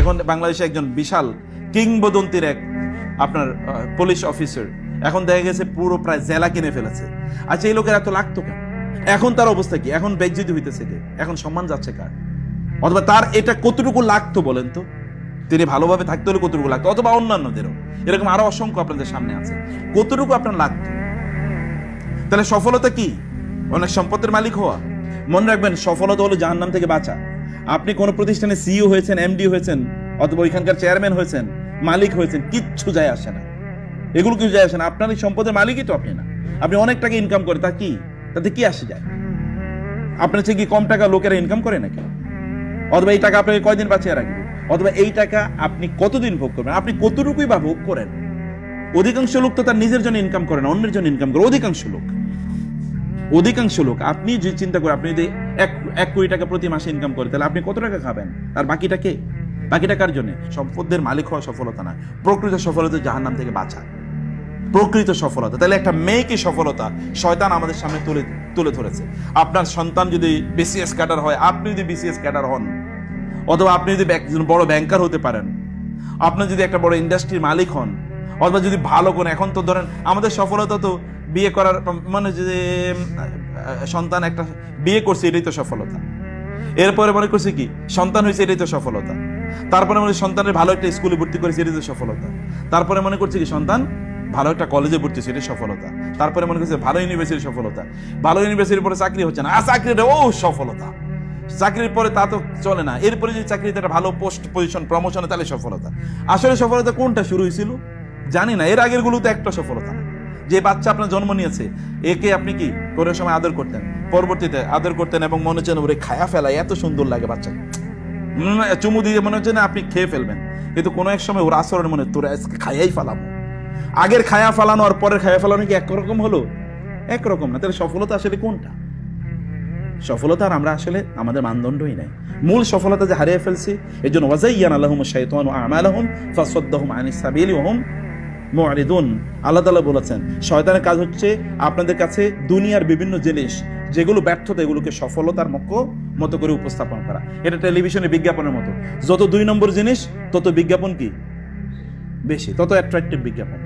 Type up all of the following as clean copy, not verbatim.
এখন বাংলাদেশে একজন বিশাল কিংবদন্তির এক আপনার পুলিশ অফিসার এখন দেখা গেছে পুরো প্রায় জেলা কিনে ফেলেছে। আচ্ছা, এই লোকের এত লাগতো কেন? এখন তার অবস্থা কি? এখন বেইজ্জতি হইতেছে কে? এখন সম্মান যাচ্ছে কার? অথবা তার এটা কতটুকু লাগতো বলেন তো? তিনি ভালোভাবে থাকতে হলে কতটুকু লাগতো? অথবা অন্যান্যদেরও এরকম আরো অসংখ্য আপনাদের সামনে আছে। কতটুকু আপনার লাগতো? তাহলে সফলতা কি? অনেক সম্পদের মালিক হওয়া? মনে রাখবেন, সফলতা হলো জাহান্নাম থেকে বাঁচা। আপনি কোন প্রতিষ্ঠানে সিইও হয়েছেন, এমডি হয়েছেন, অথবা ওইখানকার চেয়ারম্যান হয়েছেন, মালিক হয়েছেন, কিচ্ছু যায় আসে না। এগুলো কিছু যায় আসে না। আপনার এই সম্পদের মালিকই তো আপনি না। আপনি অনেক টাকা ইনকাম করে, তা কি? তাতে কি আসে যায়? আপনার চেয়ে কি কম টাকা লোকেরা ইনকাম করে নাকি? অথবা এই টাকা আপনাকে কয়দিন বাঁচিয়ে রাখবে? অথবা এই টাকা আপনি কতদিন ভোগ করবেন? আপনি কতটুকুই বা ভোগ করেন? অধিকাংশ লোক তো তার নিজের জন্য ইনকাম করে না, অন্যের জন্য ইনকাম করে। অধিকাংশ লোক আপনি যে চিন্তা করে, আপনি যদি 1 কোটি টাকা প্রতি মাসে ইনকাম করে, তাহলে আপনি কত টাকা খাবেন? আর বাকিটা কে? বাকিটা কার জন্য? সম্পদের মালিক হওয়া সফলতা না। প্রকৃত সফলতা জাহান্নাম থেকে বাঁচা, প্রকৃত সফলতা। তাহলে একটা মেয়েকে সফলতা শয়তান আমাদের সামনে তুলে ধরেছে। আপনার সন্তান যদি বিসিএস ক্যাডার হয়, আপনি যদি বিসিএস ক্যাডার হন, অথবা আপনি যদি একজন বড় ব্যাংকার হতে পারেন, আপনি যদি একটা বড় ইন্ডাস্ট্রির মালিক হন, অথবা যদি ভালো কোন, এখন তো ধরেন আমাদের সফলতা তো বিয়ে করার মানে যে সন্তান একটা বিয়ে করছে এটাই তো সফলতা। এরপরে মনে করছে কি সন্তান হয়েছে এটাই তো সফলতা। তারপরে মনে সন্তানের ভালো একটা স্কুলে ভর্তি করেছে এটাই তো সফলতা। তারপরে মনে করছে কি সন্তান ভালো একটা কলেজে ভর্তি হয়েছে এটাই সফলতা। তারপরে মনে করছে ভালো ইউনিভার্সিটির সফলতা। ভালো ইউনিভার্সিটির পরে চাকরি হচ্ছে না, চাকরিটা ও সফলতা। চাকরির পরে তা তো চলে না, এরপরে যদি চাকরিতে একটা ভালো পোস্ট পজিশন প্রমোশনে, তাহলে সফলতা। আসলে সফলতা কোনটা শুরু হয়েছিল জানি না। এর আগের গুলো তো একটা সফলতা না। যে বাচ্চা আপনার জন্ম নিয়েছে, একে আপনি কি কোনো সময় আদর করতেন, পরবর্তীতে আদর করতেন এবং মনে হচ্ছে ওরে খায়া ফেলায়, এত সুন্দর লাগে বাচ্চাকে, চুমু দিয়ে মনে হচ্ছে না আপনি খেয়ে ফেলবেন, কিন্তু কোনো এক সময় ওর আচরণ মনে তোর আজকে খাইয়াই ফেলাবো। আগের খায়া ফেলানো আর পরের খায়া ফেলানো কি একরকম হলো? একরকম না। তাহলে সফলতা আসলে কোনটা? সফলতা আর আমরা আসলে আমাদের মানদণ্ডই নাই। মূল সফলতা যে হারিয়ে ফেলছি, এই জন্য ওয়াজাইয়ানা লাহুমুশ শাইতানু আমালাহুম ফাসাদ্দাহুম আনিস সাবিলি ওয়া হুম মুরিদুন। আল্লাহ তাআলা বলেছেন, শয়তানের কাজ হচ্ছে আপনাদের কাছে দুনিয়ার বিভিন্ন জিনিস যেগুলো ব্যর্থতা, এগুলোকে সফলতার মতো করে উপস্থাপন করা। এটা টেলিভিশনে বিজ্ঞাপনের মতো। যত 2 নম্বর জিনিস তত বিজ্ঞাপন কি বেশি, তত অ্যাট্রাকটিভ বিজ্ঞাপন।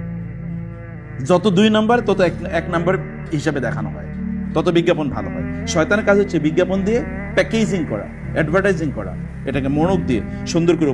যত 2 নম্বর তত 1 নম্বর হিসাবে দেখানো হয়, তত বিজ্ঞাপন ভালো হয়। শয়তানের কাজ হচ্ছে বিজ্ঞাপন দিয়ে প্যাকেজিং করা, অ্যাডভার্টাইজিং করা, এটাকে মনোক দিয়ে সুন্দর করে